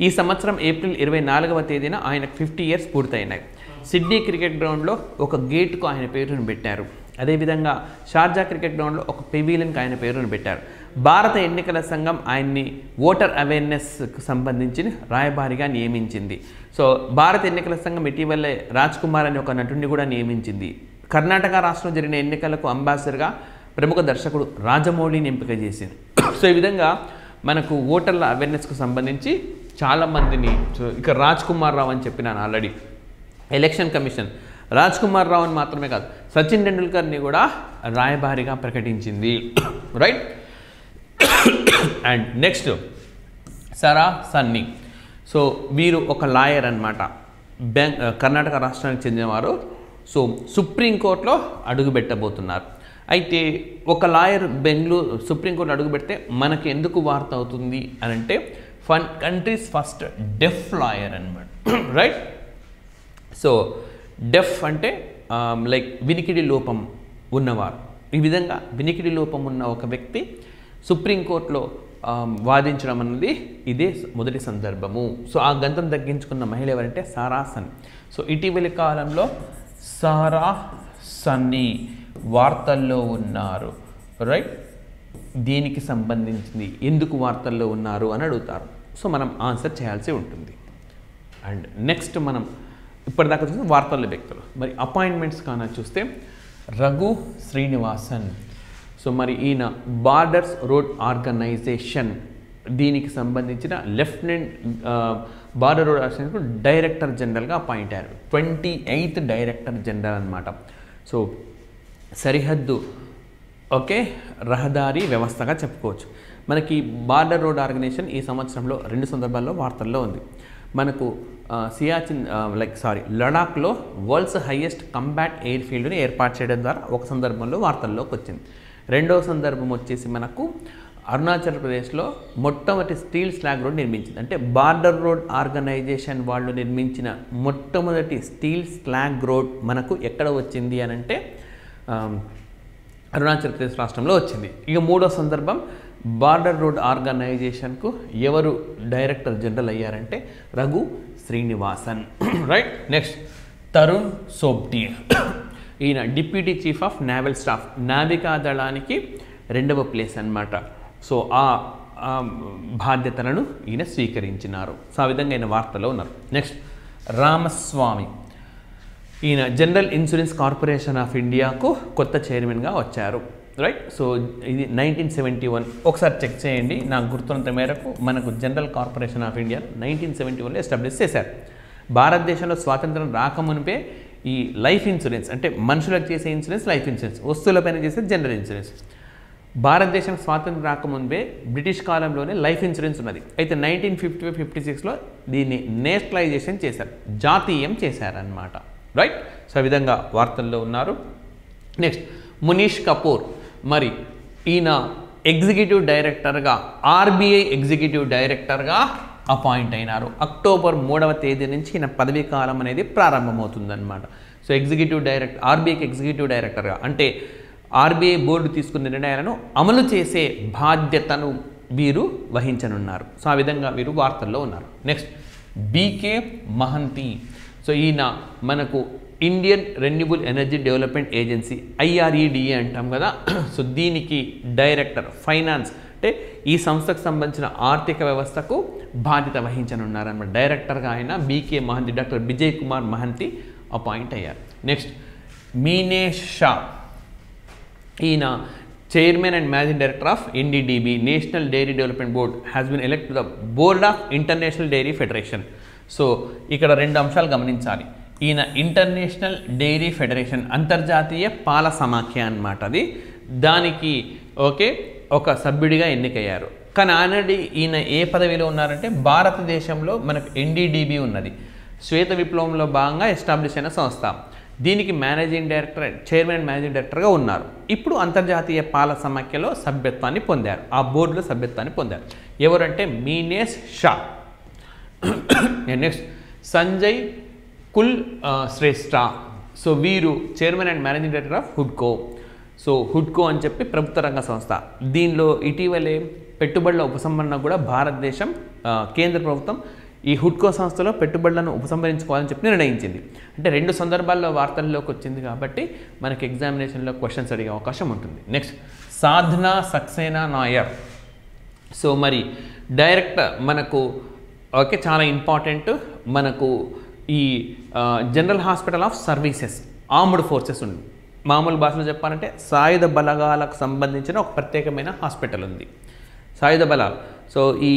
[SPEAKER 1] ఈ సంవత్సరం ఏప్రిల్ 24వ తేదీన ఆయనకు 50 years పూర్తయినాయి. సిడ్నీ క్రికెట్ గ్రౌండ్లో ఒక గేట్కు ఆయన పేరును పెట్టారు. అదేవిధంగా షార్జా క్రికెట్ గ్రౌండ్లో ఒక పెవిలియన్కి ఆయన పేరును పెట్టారు. భారత ఎన్నికల సంఘం ఆయన్ని ఓటర్ అవేర్నెస్కు సంబంధించి రాయబారిగా నియమించింది. సో భారత ఎన్నికల సంఘం ఇటీవలే రాజ్ కుమార్ అనే ఒక నటుడిని కూడా నియమించింది. కర్ణాటక రాష్ట్రంలో జరిగిన ఎన్నికలకు అంబాసిడర్గా ప్రముఖ దర్శకుడు రాజమౌళిని ఎంపిక చేసింది. సో ఈ విధంగా మనకు ఓటర్ల అవేర్నెస్కు సంబంధించి చాలామందిని ఇక రాజ్ కుమార్ రావు అని చెప్పినాను already. Election commission Raj Kumar రావుని మాత్రమే కాదు సచిన్ టెండూల్కర్ని కూడా రాయబారిగా ప్రకటించింది, రైట్. అండ్ నెక్స్ట్ సరా సన్నీ. సో వీరు ఒక లాయర్ అనమాట, కర్ణాటక రాష్ట్రానికి చెందినవారు. సో సుప్రీంకోర్టులో అడుగుపెట్టబోతున్నారు. అయితే ఒక లాయర్ సుప్రీంకోర్టులో అడుగు పెడితే మనకి ఎందుకు వార్త అవుతుంది అని అంటే కంట్రీస్ ఫస్ట్ డెఫ్ లాయర్ అనమాట, రైట్. సో డెఫ్ అంటే లైక్ వినికిడి లోపం ఉన్నవారు. ఈ విధంగా వినికిడి లోపం ఉన్న ఒక వ్యక్తి సుప్రీంకోర్టులో వాదించడం అన్నది ఇదే మొదటి సందర్భము. సో ఆ గంతం తగ్గించుకున్న మహిళ ఎవరంటే సారా సన్నీ. సో ఇటీవలి కాలంలో సారా సన్నీ వార్తల్లో ఉన్నారు, రైట్. దీనికి సంబంధించింది ఎందుకు వార్తల్లో ఉన్నారు అని అడుగుతారు. సో మనం ఆన్సర్ చేయాల్సి ఉంటుంది. అండ్ నెక్స్ట్ మనం ఇప్పటిదాకా చూస్తే వార్తల్లో వ్యక్తులు. మరి అపాయింట్మెంట్స్ కానీ చూస్తే రఘు శ్రీనివాసన్. సో మరి ఈయన బార్డర్స్ రోడ్ ఆర్గనైజేషన్ దీనికి సంబంధించిన lieutenant border road organisation director జనరల్గా అపాయింట్ అయ్యారు. 28th డైరెక్టర్ జనరల్ అనమాట. సో సరిహద్దు ఓకే రహదారి వ్యవస్థగా చెప్పుకోవచ్చు. మనకి బార్డర్ రోడ్ ఆర్గనైజేషన్ ఈ సంవత్సరంలో 2 సందర్భాల్లో వార్తల్లో ఉంది. మనకు లడాఖ్లో వరల్డ్స్ హైయెస్ట్ కంబాట్ ఎయిర్ ఫీల్డ్ని ఏర్పాటు చేయడం ద్వారా ఒక సందర్భంలో వార్తల్లోకి వచ్చింది. రెండవ సందర్భం వచ్చేసి మనకు అరుణాచల్ ప్రదేశ్లో మొట్టమొదటి స్టీల్ స్లాగ్ రోడ్ నిర్మించింది. అంటే బార్డర్ రోడ్ ఆర్గనైజేషన్ వాళ్ళు నిర్మించిన మొట్టమొదటి స్టీల్ స్లాగ్ రోడ్ మనకు ఎక్కడ వచ్చింది అని అంటే అరుణాచల్ ప్రదేశ్ రాష్ట్రంలో వచ్చింది. ఇక మూడో సందర్భం బార్డర్ రోడ్ ఆర్గనైజేషన్కు ఎవరు డైరెక్టర్ జనరల్ అయ్యారంటే రఘు శ్రీనివాసన్, రైట్. నెక్స్ట్ తరుణ్ సోబ్టీ. ఈయన deputy chief of naval staff, నావికా దళానికి 2వ ప్లేస్ అన్నమాట. సో ఆ బాధ్యతలను ఈయన స్వీకరించినారు. సో ఆ విధంగా ఈయన వార్తలో ఉన్నారు. నెక్స్ట్ రామస్వామి. ఈయన జనరల్ ఇన్సూరెన్స్ కార్పొరేషన్ ఆఫ్ ఇండియాకు కొత్త చైర్మన్గా వచ్చారు, రైట్. సో ఇది 1971. ఒకసారి చెక్ చేయండి. నాకు గుర్తున్నంత మేరకు మనకు జనరల్ కార్పొరేషన్ ఆఫ్ ఇండియా 1971లో ఎస్టాబ్లిష్ చేశారు. భారతదేశంలో స్వాతంత్రం రాకమునిపే ఈ లైఫ్ ఇన్సూరెన్స్ అంటే మనుషులకు చేసే ఇన్సూరెన్స్ లైఫ్ ఇన్సూరెన్స్, వస్తువులపైన చేసే జనరల్ ఇన్సూరెన్స్. భారతదేశం స్వాతంత్రం రాకమునిపే బ్రిటిష్ కాలంలోనే లైఫ్ ఇన్సూరెన్స్ ఉన్నది. అయితే 1955-56లో దీన్ని నేషనలైజేషన్ చేశారు, జాతీయం చేశారన్నమాట, రైట్. సో ఆ విధంగా వార్తల్లో ఉన్నారు. నెక్స్ట్ మునీష్ కపూర్ మరి ఈయన ఎగ్జిక్యూటివ్ డైరెక్టర్గా ఆర్బీఐ ఎగ్జిక్యూటివ్ డైరెక్టర్గా అపాయింట్ అయినారు. అక్టోబర్ 3వ తేదీ నుంచి ఈయన పదవీ కాలం అనేది ప్రారంభమవుతుందన్నమాట. సో ఆర్బీఐకి ఎగ్జిక్యూటివ్ డైరెక్టర్గా అంటే ఆర్బీఐ బోర్డు తీసుకున్న నిర్ణయాలను అమలు చేసే బాధ్యతను వీరు వహించనున్నారు. సో ఆ విధంగా వీరు వార్తల్లో ఉన్నారు. Next BK Mahanti. సో ఈయన మనకు Indian renewable energy development agency IREDA అంటాం కదా. సో దీనికి డైరెక్టర్ ఫైనాన్స్ అంటే ఈ సంస్థకు సంబంధించిన ఆర్థిక వ్యవస్థకు బాధ్యత వహించనున్నారన్నమాట. డైరెక్టర్గా ఆయన BK Mohanty, doctor Vijay Kumar Mohanty appoint అయ్యారు. నెక్స్ట్ మీనేష్ షా. ఈయన chairman and managing director of NDDB national dairy development board has been elect to the board of international dairy federation. So ఇక్కడ 2 అంశాలు గమనించాలి. ఈయన ఇంటర్నేషనల్ డైరీ ఫెడరేషన్ అంతర్జాతీయ పాల సమాఖ్య అన్నమాట. అది దానికి ఒక సభ్యుడిగా ఎన్నికయ్యారు. కానీ ఆల్రెడీ ఈయన ఏ పదవిలో ఉన్నారంటే భారతదేశంలో మనకు NDDB ఉన్నది, శ్వేత విప్లవంలో భాగంగా ఎస్టాబ్లిష్ అయిన సంస్థ. దీనికి managing director, chairman and managing డైరెక్టర్గా ఉన్నారు. ఇప్పుడు అంతర్జాతీయ పాల సమాఖ్యలో సభ్యత్వాన్ని పొందారు, ఆ బోర్డులో సభ్యత్వాన్ని పొందారు. ఎవరంటే మీనేష్ షా. నెక్స్ట్ సంజయ్ కుల్ శ్రేష్ఠ. సో వీరు chairman and managing director of హుడ్కో. So హుడ్కో అని చెప్పి ప్రభుత్వ రంగ సంస్థ. దీనిలో ఇటీవలే పెట్టుబడుల ఉపసంహరణ కూడా భారతదేశం కేంద్ర ప్రభుత్వం ఈ హుడ్కో సంస్థలో పెట్టుబడులను ఉపసంహరించుకోవాలని చెప్పి నిర్ణయించింది. అంటే 2 సందర్భాల్లో వార్తల్లోకి వచ్చింది కాబట్టి మనకి ఎగ్జామినేషన్లో క్వశ్చన్స్ అడిగే అవకాశం ఉంటుంది. నెక్స్ట్ సాధనా సక్సేనా నాయర్. సో మరి డైరెక్టర్ మనకు చాలా ఇంపార్టెంట్, మనకు ఈ general hospital of services armed forces ఉంది. మామూలు భాషలో చెప్పాలంటే సాయుధ బలగాలకు సంబంధించిన ఒక ప్రత్యేకమైన హాస్పిటల్ ఉంది, సాయుధ బలాలు. సో ఈ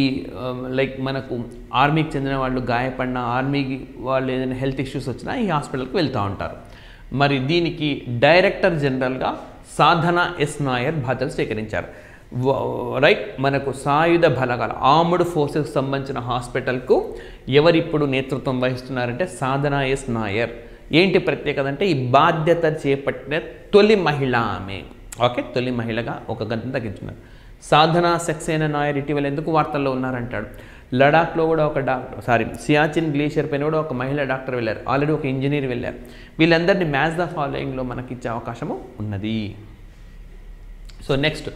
[SPEAKER 1] మనకు ఆర్మీకి చెందిన వాళ్ళు గాయపడిన, ఆర్మీకి వాళ్ళు ఏదైనా హెల్త్ ఇష్యూస్ వచ్చినా ఈ హాస్పిటల్కి వెళ్తూ ఉంటారు. మరి దీనికి డైరెక్టర్ జనరల్గా సాధనా ఎస్ నాయర్ బాధ్యతలు స్వీకరించారు. మనకు సాయుధ బలగాల ఆర్మ్డ్ ఫోర్సెస్కి సంబంధించిన హాస్పిటల్కు ఎవరిప్పుడు నేతృత్వం వహిస్తున్నారంటే సాధనా ఎస్ నాయర్. ఏంటి ప్రత్యేకత అంటే ఈ బాధ్యత చేపట్టిన తొలి మహిళ ఆమె. తొలి మహిళగా ఒక గంటను తగ్గించున్నారు. సాధనా సక్సేనా నాయర్ ఇటీవల ఎందుకు వార్తల్లో ఉన్నారంటాడు. లడాఖ్లో కూడా సియాచిన్ గ్లేషియర్ పైన కూడా ఒక మహిళా డాక్టర్ వెళ్ళారు, ఆల్రెడీ ఒక ఇంజనీర్ వెళ్ళారు. వీళ్ళందరినీ మ్యాచ్ ద ఫాలోయింగ్లో మనకి ఇచ్చే అవకాశము ఉన్నది. సో నెక్స్ట్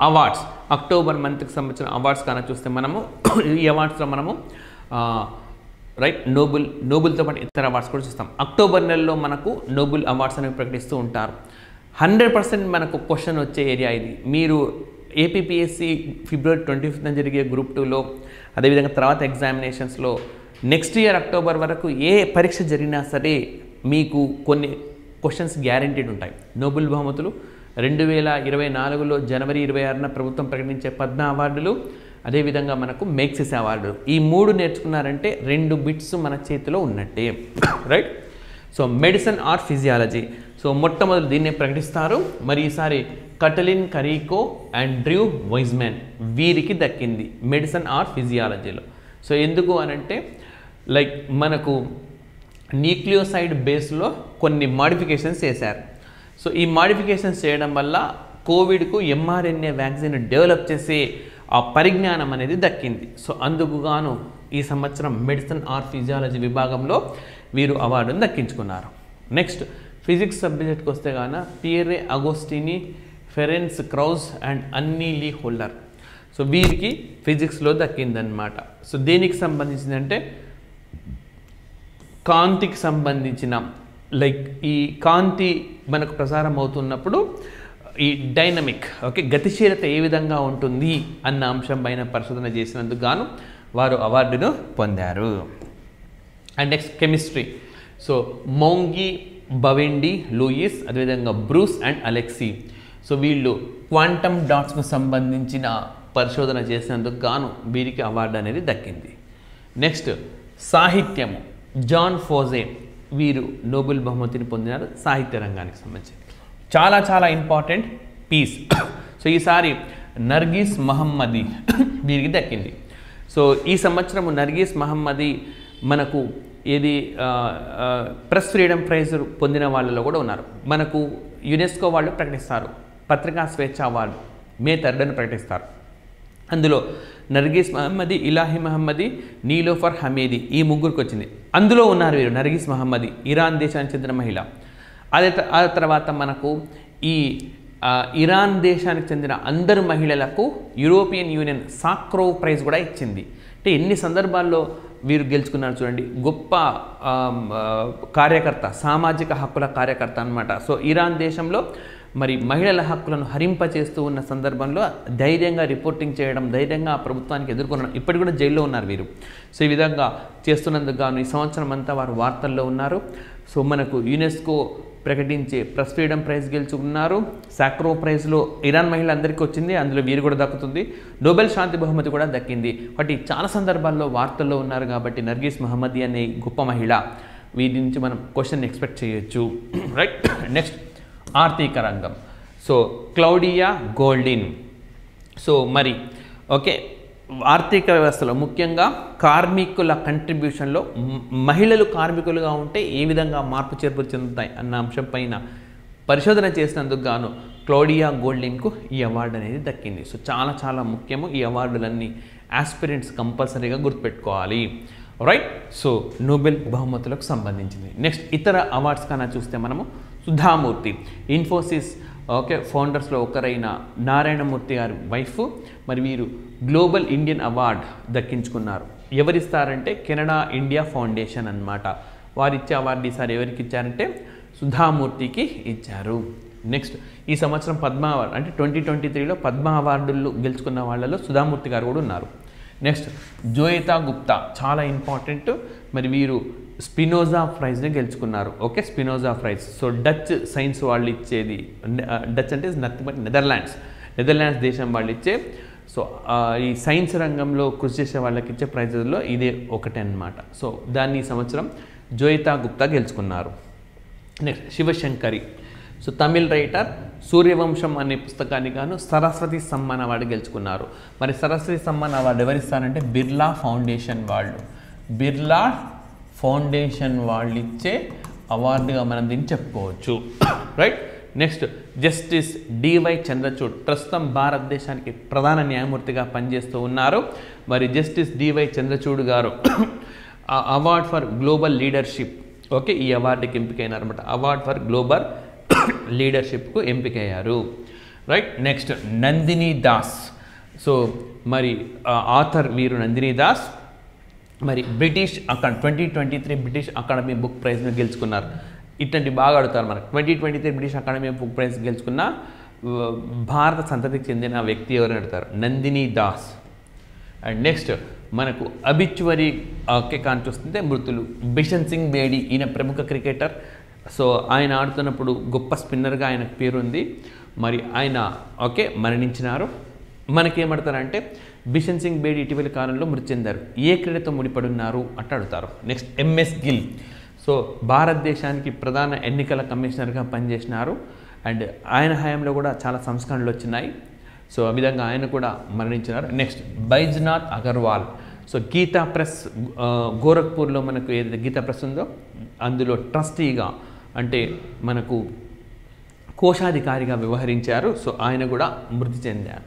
[SPEAKER 1] అవార్డ్స్, అక్టోబర్ మంత్కి సంబంధించిన అవార్డ్స్ కానీ చూస్తే మనము ఈ అవార్డ్స్లో మనము నోబెల్తో పాటు ఇతర అవార్డ్స్ కూడా చూస్తాం. అక్టోబర్ నెలలో మనకు నోబెల్ అవార్డ్స్ అనేవి ప్రకటిస్తూ ఉంటారు. 100% మనకు క్వశ్చన్ వచ్చే ఏరియా ఇది. మీరు APPSC ఫిబ్రవరి 25న జరిగే గ్రూప్ 2లో, అదేవిధంగా తర్వాత ఎగ్జామినేషన్స్లో నెక్స్ట్ ఇయర్ అక్టోబర్ వరకు ఏ పరీక్ష జరిగినా సరే మీకు కొన్ని క్వశ్చన్స్ గ్యారంటీడ్ ఉంటాయి. నోబెల్ బహుమతులు 2024లో జనవరి 26న ప్రభుత్వం ప్రకటించే 10 అవార్డులు, అదేవిధంగా మనకు మేక్సిస్ అవార్డు. ఈ 3 నేర్చుకున్నారంటే 2 బిట్స్ మన చేతిలో ఉన్నట్టే. Right. So medicine or physiology. So మొట్టమొదటి దీన్నే ప్రకటిస్తారు. మరి ఈసారి కటలిన్ కరీకో అండ్ డ్రూ వైజ్మెన్ వీరికి దక్కింది మెడిసిన్ ఆర్ ఫిజియాలజీలో. సో ఎందుకు అనంటే మనకు న్యూక్లియోసైడ్ బేస్లో కొన్ని మాడిఫికేషన్స్ చేశారు. సో ఈ మాడిఫికేషన్స్ చేయడం వల్ల కోవిడ్కు mRNA వ్యాక్సిన్ డెవలప్ చేసే ఆ పరిజ్ఞానం అనేది దక్కింది. సో అందుకు గాను ఈ సంవత్సరం మెడిసిన్ ఆర్ ఫిజియాలజీ విభాగంలో వీరు అవార్డును దక్కించుకున్నారు. నెక్స్ట్ ఫిజిక్స్ సబ్జెక్ట్కి వస్తే గాన పియరే అగోస్టిని, ఫెరెన్స్ క్రౌజ్ అండ్ అన్నీ లీ హోల్డర్. సో వీరికి ఫిజిక్స్లో దక్కిందనమాట. సో దేనికి సంబంధించిందంటే కాంతికి సంబంధించిన ఈ కాంతి మనకు ప్రసారం అవుతున్నప్పుడు ఈ డైనమిక్ గతిశీలత ఏ విధంగా ఉంటుంది అన్న అంశం పైన పరిశోధన చేసినందుకు గాను వారు అవార్డును పొందారు. And next chemistry. So Moungi Bawendi Louis, అదేవిధంగా బ్రూస్ అండ్ అలెక్సీ. సో వీళ్ళు క్వాంటమ్ డాట్స్కు సంబంధించిన పరిశోధన చేసినందుకు గాను వీరికి అవార్డు అనేది దక్కింది. నెక్స్ట్ సాహిత్యము. జాన్ ఫోజే వీరు నోబెల్ బహుమతిని పొందినారు సాహిత్య రంగానికి సంబంధించి. చాలా చాలా ఇంపార్టెంట్ పీస్. సో ఈసారి నర్గీస్ మహమ్మది వీరికి దక్కింది. సో ఈ సంవత్సరము నర్గీస్ మహమ్మది మనకు ఇది ప్రెస్ ఫ్రీడమ్ ప్రైజ్ పొందిన వాళ్ళలో కూడా ఉన్నారు. మనకు యునెస్కో వాళ్ళు ప్రకటిస్తారు పత్రికా స్వేచ్ఛ అవార్డు మే 3న ప్రకటిస్తారు. అందులో నర్గీస్ మహమ్మది, ఇలాహి మహమ్మది, నీలోఫర్ హమీది ఈ ముగ్గురికి వచ్చింది. అందులో ఉన్నారు వీరు. నర్గీస్ మహమ్మది ఇరాన్ దేశానికి చెందిన మహిళ. ఆ తర్వాత మనకు ఈ ఇరాన్ దేశానికి చెందిన అందరు మహిళలకు యూరోపియన్ యూనియన్ సాక్రోవ్ ప్రైజ్ కూడా ఇచ్చింది. అంటే ఎన్ని సందర్భాల్లో వీరు గెలుచుకున్నారు చూడండి. గొప్ప కార్యకర్త, సామాజిక హక్కుల కార్యకర్త అన్నమాట. సో ఇరాన్ దేశంలో మరి మహిళల హక్కులను హరింపచేస్తూ ఉన్న సందర్భంలో ధైర్యంగా రిపోర్టింగ్ చేయడం, ధైర్యంగా ఆ ప్రభుత్వానికి ఎదుర్కొనడం, ఇప్పటికి కూడా జైల్లో ఉన్నారు వీరు. సో ఈ విధంగా చేస్తున్నందుకు గాను ఈ సంవత్సరం అంతా వారు వార్తల్లో ఉన్నారు. సో మనకు యునెస్కో ప్రకటించే ప్రెస్ ఫ్రీడమ్ ప్రైజ్ గెలుచుకున్నారు. సాక్రో ప్రైజ్లో ఇరాన్ మహిళలందరికీ వచ్చింది, అందులో వీరు కూడా దక్కుతుంది. నోబెల్ శాంతి బహుమతి కూడా దక్కింది. బట్ చాలా సందర్భాల్లో వార్తల్లో ఉన్నారు కాబట్టి నర్గీస్ మహమ్మది అనే గొప్ప మహిళ, వీరి నుంచి మనం క్వశ్చన్ ఎక్స్పెక్ట్ చేయొచ్చు. రైట్. నెక్స్ట్ ఆర్థిక రంగం. So Claudia గోల్డిన్. సో మరి ఓకే, ఆర్థిక వ్యవస్థలో ముఖ్యంగా కార్మికుల కంట్రిబ్యూషన్లో మహిళలు కార్మికులుగా ఉంటే ఏ విధంగా మార్పు చేర్పులు చెందుతాయి అన్న అంశం పైన పరిశోధన చేసినందుకు గాను క్లౌడియా గోల్డిన్కు ఈ అవార్డు అనేది దక్కింది. సో చాలా చాలా ముఖ్యము ఈ అవార్డులన్నీ. ఆస్పిరెంట్స్ కంపల్సరీగా గుర్తుపెట్టుకోవాలి. రైట్. సో నోబెల్ బహుమతులకు సంబంధించింది. నెక్స్ట్ ఇతర అవార్డ్స్ కన్నా చూస్తే మనము సుధామూర్తి, ఇన్ఫోసిస్ ఓకే ఫౌండర్స్లో ఒకరైన నారాయణమూర్తి గారి వైఫ్. మరి వీరు గ్లోబల్ ఇండియన్ అవార్డ్ దక్కించుకున్నారు. ఎవరిస్తారంటే కెనడా ఇండియా ఫౌండేషన్ అన్నమాట. వారిచ్చే అవార్డు ఈసారి ఎవరికి ఇచ్చారంటే సుధామూర్తికి ఇచ్చారు. నెక్స్ట్ ఈ సంవత్సరం పద్మ అవార్డు అంటే 2023లో పద్మ అవార్డులు గెలుచుకున్న వాళ్ళలో సుధామూర్తి గారు కూడా ఉన్నారు. నెక్స్ట్ జోయితా గుప్తా, చాలా ఇంపార్టెంట్. మరి వీరు స్పినోజా ప్రైజ్ని గెలుచుకున్నారు. Okay, Spinoza prize. So Dutch science వాళ్ళు ఇచ్చేది, డచ్ అంటే నథింగ్ బట్ నెదర్లాండ్స్ దేశం వాళ్ళు ఇచ్చే, సో ఈ సైన్స్ రంగంలో కృషి చేసే వాళ్ళకి ఇచ్చే ప్రైజెస్లో ఇదే ఒకటే అన్నమాట. సో దాన్ని ఈ సంవత్సరం జోయితా గుప్తా గెలుచుకున్నారు. Next Sivasankari. So Tamil writer, Suryavamsam అనే పుస్తకానికి గాను సరస్వతి సమ్మాన్ అవార్డు గెలుచుకున్నారు. మరి సరస్వతి సమ్మాన్ అవార్డు ఎవరిస్తారంటే బిర్లా ఫౌండేషన్ వాళ్ళు. బిర్లా ఫౌండేషన్ వాళ్ళు ఇచ్చే అవార్డుగా మనం దీన్ని చెప్పుకోవచ్చు. Right. Next justice DY Chandrachud, ప్రస్తుతం భారతదేశానికి ప్రధాన న్యాయమూర్తిగా పనిచేస్తూ ఉన్నారు. మరి జస్టిస్ డివై చంద్రచూడ్ గారు award for global leadership, okay, ఈ అవార్డుకి ఎంపికైనారు అనమాట. అవార్డ్ ఫర్ గ్లోబల్ లీడర్షిప్కు ఎంపికయ్యారు. Right. Next Nandini Das. So మరి ఆథర్ వీరు నందిని దాస్. మరి బ్రిటిష్ 2023 బ్రిటిష్ అకాడమీ బుక్ ప్రైజ్ను గెలుచుకున్నారు. ఇట్లాంటి బాగా అడుగుతారు మనకు. 2023 బ్రిటిష్ అకాడమీ బుక్ ప్రైజ్ గెలుచుకున్న భారత సంతతికి చెందిన వ్యక్తి ఎవరు అడుగుతారు? నందిని దాస్. అండ్ నెక్స్ట్ మనకు అబిచ్వరీ ఓకే కాని చూస్తుంటే మృతులు. బిషన్ సింగ్ బేడి, ఈయన ప్రముఖ క్రికెటర్. సో ఆయన ఆడుతున్నప్పుడు గొప్ప స్పిన్నర్గా ఆయనకు పేరుంది. మరి ఆయన ఓకే మరణించినారు. మనకేమడతారంటే బిషన్ సింగ్ బేడి ఇటీవల కాలంలో మృతి చెందారు. ఏ క్రీడతో ముడిపడి ఉన్నారు అంటే అడుగుతారు. Next MS Gill. సో భారతదేశానికి ప్రధాన ఎన్నికల కమిషనర్గా పనిచేసినారు. అండ్ ఆయన హయాంలో కూడా చాలా సంస్కరణలు వచ్చినాయి. సో ఆ విధంగా ఆయన కూడా మరణించినారు. Next Baijnath Agarwal. So Gita press గోరఖ్పూర్లో మనకు ఏదైతే గీతా ప్రెస్ ఉందో అందులో ట్రస్టీగా అంటే మనకు కోశాధికారిగా వ్యవహరించారు. సో ఆయన కూడా మృతి చెందారు.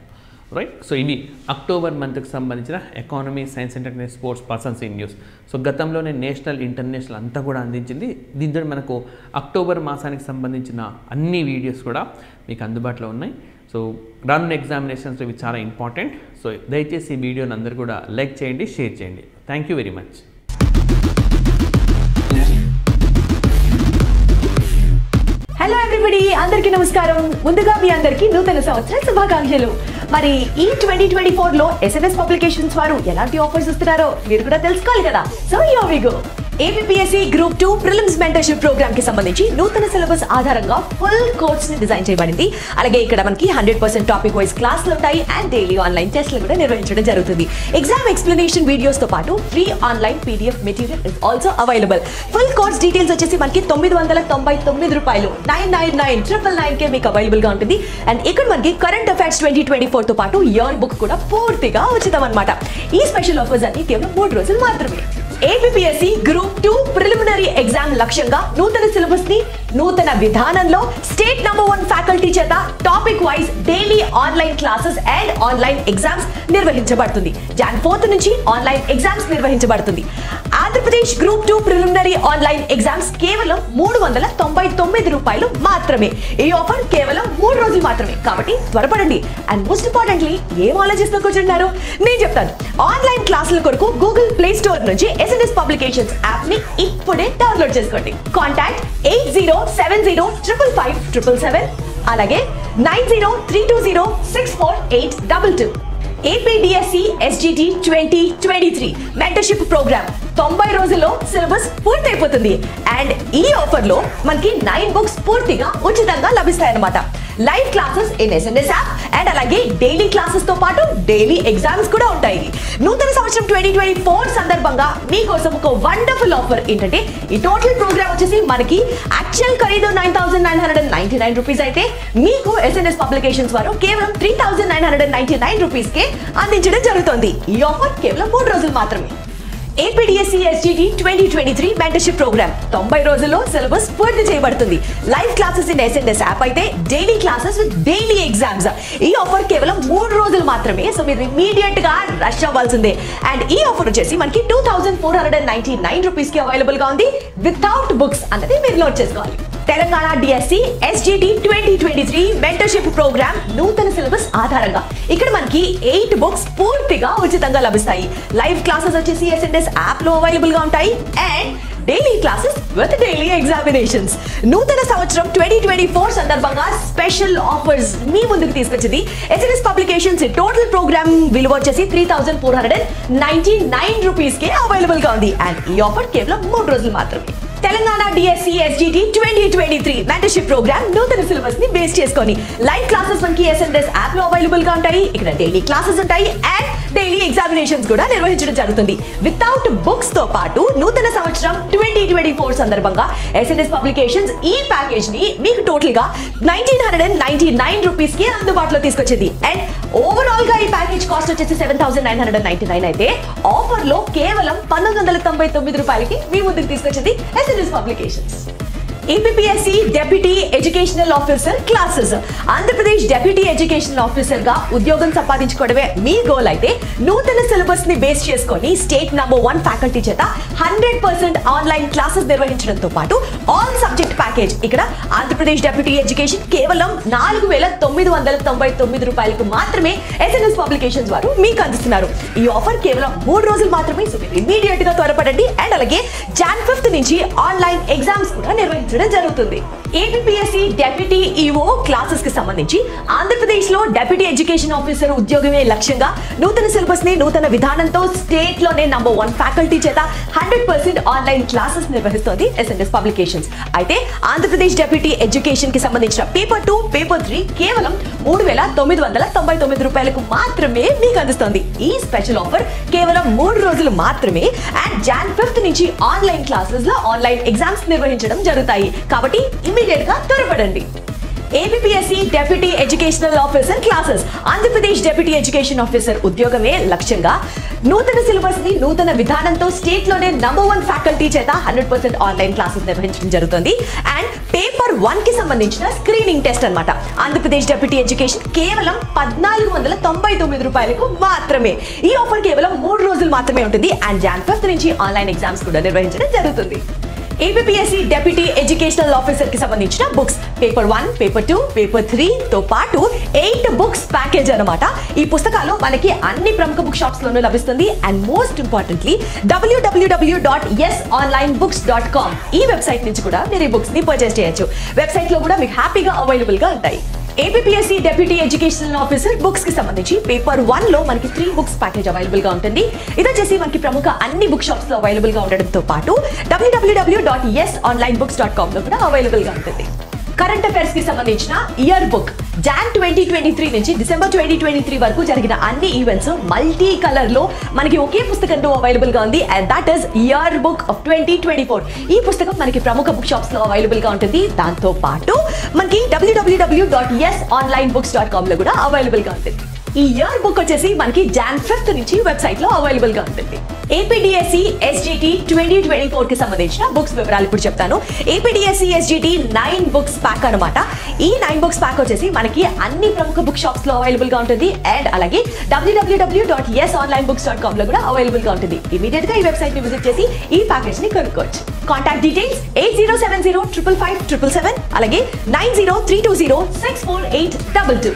[SPEAKER 1] రైట్. సో ఇవి అక్టోబర్ మంత్కి సంబంధించిన economy, science and technology, sports, persons in news. So గతంలోనే నేషనల్, ఇంటర్నేషనల్ అంతా కూడా అందించింది. దీంతో మనకు అక్టోబర్ మాసానికి సంబంధించిన అన్ని వీడియోస్ కూడా మీకు అందుబాటులో ఉన్నాయి. సో రానున్న ఎగ్జామినేషన్స్ ఇవి చాలా ఇంపార్టెంట్. సో దయచేసి ఈ వీడియోని అందరూ కూడా లైక్ చేయండి, షేర్ చేయండి. Thank you very much.
[SPEAKER 2] Hello everybody, అందరికీ నమస్కారం. ముందుగా మీ అందరికీ నూతన సంవత్సర శుభాకాంక్షలు. మరి ఈ 2024లో SMS పబ్లికేషన్స్ వారు ఎలాంటి ఆఫర్స్ ఇస్తున్నారో మీరు కూడా తెలుసుకోవాలి కదా. So here we go. APPSC group 2 prelims mentorship programme కి సంబంధించి నూతన సిలబస్ ఆధారంగా ఫుల్ కోర్స్ ని డిజైన్ చేయబడింది. అలాగే ఇక్కడ మనకి 100% టాపిక్ వైజ్ క్లాసులు ఉంటాయి అండ్ డైలీ ఆన్లైన్ టెస్ట్లు కూడా నిర్వహించడం జరుగుతుంది. ఎగ్జామ్ ఎక్స్ప్లెనేషన్ వీడియోస్ తో పాటు free online PDF material is also available. Full course details వచ్చేసి మనకి 999 రూపాయలు 999,999కే మీకు అవైలబుల్ గా ఉంటుంది. అండ్ ఇక్కడ మనకి కరెంట్ అఫైర్స్ 2024 తో పాటు ఇయర్ బుక్ కూడా పూర్తిగా ఉచితం అన్నమాట. ఈ స్పెషల్ ఆఫర్స్ అన్ని కేవలం 3 రోజులు మాత్రమే. ఏపీఎస్సి గ్రూప్ 2 ప్రిలిమినరీ ఎగ్జామ్ లక్ష్యంగా నూతన సిలబస్ ని నూతన విధానంలో స్టేట్ నంబర్ 1 ఫ్యాకల్టీ చేత topic wise daily online classes and online exams నిర్వహించబడుతుంది. Jan 4th నుంచి ఆన్లైన్ ఎగ్జామ్స్ నిర్వహించబడుతుంది. Andhra Pradesh group 2 preliminary online exams కేవలం 399 రూపాయలు మాత్రమే. ఈ ఆఫర్ కేవలం 3 రోజులు మాత్రమే, కాబట్టి త్వరపడండి. అండ్ మోస్ట్ ఇంపార్టెంట్లీ ఏం ఆలోచిస్తూ కూర్చుంటున్నారు, నేను చెప్తాను. ఆన్లైన్ క్లాసుల కొరకు గూగుల్ ప్లే స్టోర్ నుంచి SNS పబ్లికేషన్స్ యాప్ ని ఇప్పుడే డౌన్లోడ్ చేసుకోండి. కాంటాక్ట్ 8070555577 అలాగే 9032064822. APDSC SGT 2023 మెంటర్షిప్ ప్రోగ్రామ్ 90 రోజుల్లో సిలబస్ పూర్తయిపోతుంది. అండ్ ఈ ఆఫర్ లో మనకి 9 బుక్స్ పూర్తిగా ఉచితంగా లభిస్తాయన్నమాట. Live classes in SNS app and అలాగే డైలీ క్లాసెస్ తో పాటు డైలీ ఎగ్జామ్స్ కూడా ఉంటాయి. నూతన సంవత్సరం 2024 సందర్భంగా మీకోసం ఒక వండర్ఫుల్ ఆఫర్ ఏంటంటే, ఈ టోటల్ ప్రోగ్రామ్ వచ్చేసి మనకి యాక్చువల్ ఖరీదు 9,999 రూపీస్ అయితే మీకు SNS పబ్లికేషన్స్ వారు కేవలం 3,999 రూపీస్ కే అందించడం జరుగుతుంది. ఈ ఆఫర్ కేవలం 3 రోజులు మాత్రమే. APDSC SGT 2023 మెంటర్షిప్ ప్రోగ్రామ్ 90 రోజుల్లో సిలబస్ పూర్తి చేయబడుతుంది. Live classes in SNS app అయితే daily classes with daily exams. ఈ ఆఫర్ కేవలం 3 రోజులు మాత్రమే, సో మీరు ఇమీడియట్ గా రష్ అవ్వాల్సిందే. అండ్ ఈ ఆఫర్ వచ్చేసి మనకి 2,499 రూపీస్ కి అవైలబుల్ గా ఉంది వితౌట్ బుక్స్ అన్నది మీరు నోట్ చేసుకోవాలి. Telangana DSC SGT 2023 mentorship programme నూతన సిలబస్ ఆధారంగా ఇక్కడ మనకి 8 బుక్స్ పూర్తిగా ఉచితంగా లభిస్తాయి. లైవ్ క్లాసెస్ వచ్చేసి SNS యాప్ లో అవైలబుల్ గా ఉంటాయి and daily classes with daily examinations. నూతన సంవత్సరం 2024 సందర్భంగా స్పెషల్ ఆఫర్స్ మీ ముందుకు తీసుకొచ్చింది SNS పబ్లికేషన్స్. టోటల్ ప్రోగ్రామ్ విలువ వచ్చేసి 3,499 రూపీస్ కే అవైలబుల్ గా ఉంది. అండ్ ఈ ఆఫర్ కేవలం 3 రోజులు మాత్రమే. Telangana DSC SGT 2023 mentorship programme నూతన సిలబస్ ని బేస్ చేసుకొని లైవ్ క్లాసెస్ మనకి SNS యాప్ లో అవైలబుల్ గా ఉంటాయి. ఇక్కడ డైలీ క్లాసెస్ ఉంటాయి అండ్ డైలీ ఎగ్జామినేషన్స్ కూడా నిర్వహించడం జరుగుతుంది. వితౌట్ బుక్స్ తో పాటు నూతన సంవత్సరం 2024 సందర్భంగా SNS పబ్లికేషన్స్ ఈ ప్యాకేజ్ ని మీకు టోటల్ గా 1,999 రూపీస్ కి అందుబాటులో తీసుకొచ్చింది. అండ్ ఓవరాల్ గా ఈ ప్యాకేజ్ కాస్ట్ వచ్చేసి 7,999 అయితే ఆఫర్ లో కేవలం 1,999 రూపాయలకి మీ ముందుకు తీసుకొచ్చింది SNS publications. APPSC deputy educational officer classes. Andhra Pradesh deputy educational officer గా ఉద్యోగం సంపాదించుకోవడమే మీ గోల్ అయితే నూతన సిలబస్ ని బేస్ చేసుకొని స్టేట్ నంబర్ 1 ఫ్యాకల్టీ చేత 100% ఆన్లైన్ క్లాసెస్ నిర్వహించడంతో పాటు ఆల్ సబ్జెక్ట్ ప్యాకేజ్ ఇక్కడ ఆంధ్రప్రదేశ్ డెప్యూటీ ఎడ్యుకేషన్ కేవలం 4,999 రూపాయలకు మాత్రమే SNS పబ్లికేషన్స్ వారు మీకు అందిస్తున్నారు. ఈ ఆఫర్ కేవలం 3 రోజులు మాత్రమే, సో మీరు ఇమీడియట్ గా త్వరపడండి. అండ్ అలాగే Jan 5th నుంచి ఆన్లైన్ ఎగ్జామ్స్ కూడా నిర్వహించడం జరుగుతుంది. APPSC డెప్యూటీ EO క్లాసెస్ కి సంబంధించి ఆంధ్రప్రదేశ్ లో డెప్యూటీ ఎడ్యుకేషన్ ఆఫీసర్ ఉద్యోగమే లక్ష్యంగా నూతన సిలబస్ ని నూతన విధానంతో స్టేట్ లోనే నంబర్ 1 ఫ్యాకల్టీ చేత 100% ఆన్లైన్ క్లాసెస్ నిర్వహిస్తోంది SNS పబ్లికేషన్స్. అయితే ఆంధ్రప్రదేశ్ డెప్యూటీ ఎడ్యుకేషన్ కి సంబంధించిన పేపర్ 2, పేపర్ 3 కేవలం 3,999 రూపాయలకు మాత్రమే మీకు అందిస్తోంది. ఈ స్పెషల్ ఆఫర్ కేవలం 3 రోజులు మాత్రమే. అండ్ Jan 5th నుంచి ఆన్లైన్ క్లాసెస్ లో ఆన్లైన్ ఎగ్జామ్స్ నిర్వహించడం జరుగుతాయి, కాబట్టి ఇమీడియట్ గా త్వరపడండి. APPSC deputy educational officer classes. Andhra Pradesh deputy education officer ఉద్యోగమే లక్ష్యంగా నూతన సిలబస్ ని నూతన విధానంతో స్టేట్ లోనే నంబర్ 1 ఫ్యాకల్టీ చేత 100% ఆన్లైన్ క్లాసెస్ నిర్వహించడం జరుగుతుంది. అండ్ పేపర్ 1 కి సంబంధించిన స్క్రీనింగ్ టెస్ట్ అన్నమాట. ఆంధ్రప్రదేశ్ డెప్యూటీ ఎడ్యుకేషన్ కేవలం 1,499 రూపాయలకు మాత్రమే. ఈ ఆఫర్ కేవలం 3 రోజులు మాత్రమే ఉంటుంది. అండ్ Jan 5th నుంచి ఆన్లైన్ ఎగ్జామ్స్ కూడా నిర్వహించడం జరుగుతుంది. APPSC డెప్యూటీ ఎడ్యుకేషనల్ ఆఫీసర్ కి సంబంధించిన బుక్స్ పేపర్ 1, పేపర్ 2, పేపర్ 3 తో పాటు 8 బుక్స్ ప్యాకేజ్ అన్నమాట. ఈ పుస్తకాలు మనకి అన్ని ప్రముఖ బుక్ షాప్స్ లోనూ లభిస్తుంది. అండ్ మోస్ట్ ఇంపార్టెంట్లీ www.yesonlinebooks.com ఈ వెబ్సైట్ నుంచి కూడా మీరు ఈ బుక్స్ ని పర్చేస్ చేయొచ్చు. వెబ్సైట్ లో కూడా మీకు హ్యాపీగా అవైలబుల్ గా ఉంటాయి. APPSC deputy educational officer books కి సంబంధించి పేపర్ 1 లో మనకి 3 బుక్స్ ప్యాకేజ్ అవైలబుల్ గా ఉంటుంది. ఇది వచ్చేసి మనకి ప్రముఖ అన్ని బుక్ షాప్స్ లో అవైలబుల్ గా ఉండడంతో పాటు www.yesonlinebooks.com లో కూడా అవైలబుల్ గా ఉంటుంది. కరెంట్ అఫైర్స్ కి సంబంధించిన ఇయర్ బుక్ Jan 2023 నుంచి December 2023 వరకు జరిగిన అన్ని ఈవెంట్స్ మల్టీ కలర్ లో మనకి ఒకే పుస్తకంలో అవైలబుల్ గా ఉంది. And that is year book of 2024. ఈ పుస్తకం మనకి ప్రముఖ బుక్ షాప్స్ లో అవైలబుల్ గా ఉంటుంది. దాంతో పాటు మనకి www.yesonlinebooks.com లో కూడా అవైలబుల్ గా ఉంటుంది. ఈ ఇయర్ బుక్ వచ్చేసి మనకి Jan 5th నుంచి వెబ్సైట్ లో అవైలబుల్ గా ఉంటుంది. ఏపీడిఎస్సి ఎస్జిటి 2024 కి సంబంధించిన బుక్స్ వివరాలు ఇప్పుడు చెప్తాను. ఏపీడిఎస్సి ఎస్జిటి 9 బుక్స్ ప్యాక్ అనమాట. ఈ 9 బుక్స్ ప్యాక్ వచ్చేసి మనకి అన్ని ప్రముఖ బుక్ షాప్స్ లో అవైలబుల్ గా ఉంటుంది. అండ్ అలాగే www.yesonlinebooks.com లో కూడా అవైలబుల్ గా ఉంటుంది. ఇమీడియట్ గా ఈ వెబ్సైట్ ని విజిట్ చేసి ఈ ప్యాకేజ్ ని కొనుక్కోవచ్చు. కాంటాక్ట్ డీటెయిల్స్ 8070555577 అలాగే 9032064822.